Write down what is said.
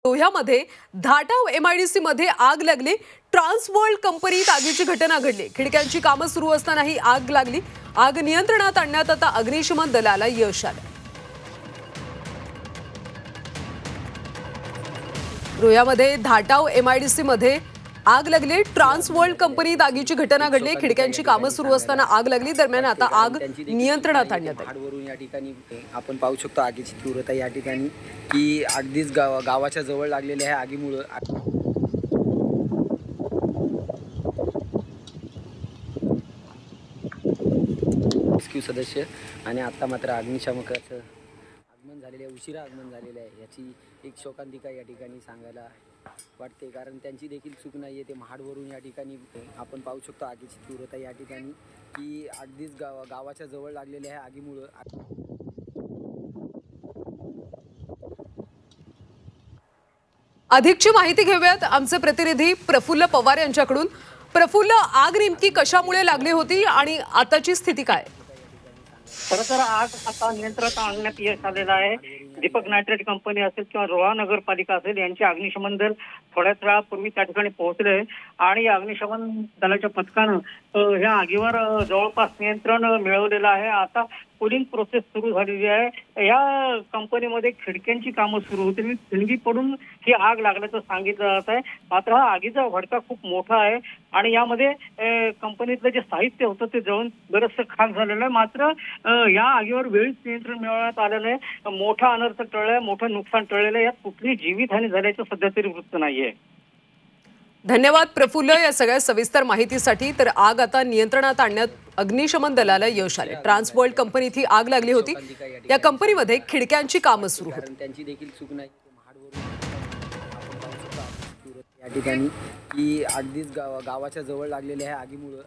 रोह्यामध्ये Dhatav MIDC मध्ये आग लागली। ट्रान्सवर्ल्ड कंपनीत आगीची घटना घडली। खिडक्यांची कामं सुरू असताना ही आग लागली। आग नियंत्रणात आणण्यात आता अग्निशमन दलाला यश आलं। रोह्यामध्ये धाटाव MIDC मध्ये आग लागली। ट्रान्सवर्ल्ड कंपनीत आगीची घटना घडली। खिडक्यांची कामं सुरू असताना आग लागली। दरम्यान आता आग नियंत्रणात आणण्यात आली। वरून या ठिकाणी आपण पाहू शकतो आगीची तीव्रता या ठिकाणी की अगदीच गावाच्या जवळ लागलेल्या आहे आगीमुळे। रेस्क्यू सदस्य आणि आता मात्र अग्निशामकाचं आगमन झालेले आहे, उशिरा आगमन झालेलं आहे। याची एक शोकांतिका या ठिकाणी सांगायला वाटते, कारण त्यांची देखील चूक नाही आहे। ते महाडवरून या ठिकाणी आपण पाहू शकतो आगीची तीव्रता या ठिकाणी की अगदीच गावाच्या जवळ लागलेल्या आहे आगीमुळे। अधिकची माहिती घेऊयात आमचे प्रतिनिधी प्रफुल्ल पवार यांच्याकडून। प्रफुल्ल, आग नेमकी कशामुळे लागली होती आणि आताची स्थिती काय? खरं तर आग आता नियंत्रणात आणण्यात यश आलेलं आहे। दीपक नायट्रेट कंपनी असेल किंवा रोहा नगरपालिका असेल यांचे अग्निशमन दल थोड्याच वेळापूर्वी त्या ठिकाणी पोहोचले आणि या अग्निशमन दलाच्या पथकानं ह्या आगीवर जवळपास नियंत्रण मिळवलेलं आहे। आता कूलिंग प्रोसेस सुरू झालेली आहे। या कंपनीमध्ये खिडक्यांची कामं सुरू होती। खिडकी पडून ही आग लागल्याचं सांगितलं जात आहे। मात्र हा आगीचा भडका खूप मोठा आहे आणि यामध्ये कंपनीतलं जे साहित्य होतं ते जळून बरंचसं खाक झालेलं आहे। मात्र या आगीवर वेळीच नियंत्रण मिळवण्यात आलेलं आहे। मोठा अनर्थ टळलाय, मोठं नुकसान टळलेलं आहे। यात कुठलीही जीवितहानी झाल्याचं सध्या तरी वृत्त नाहीये। धन्यवाद प्रफुल्ल या सगळ्या सविस्तर माहितीसाठी। तर आग आता नियंत्रणात आणण्यात अग्निशमन दलाला यश आले। ट्रान्सवर्ल्ड कंपनीत ही आग लागली होती। या कंपनीमध्ये खिडक्यांची कामं सुरू होती। त्यांची देखील चूक नाही। महाडवरून आपण पाहू शकतो या ठिकाणी की अगदीच गावाच्या जवळ लागलेल्या आहे आगीमुळे।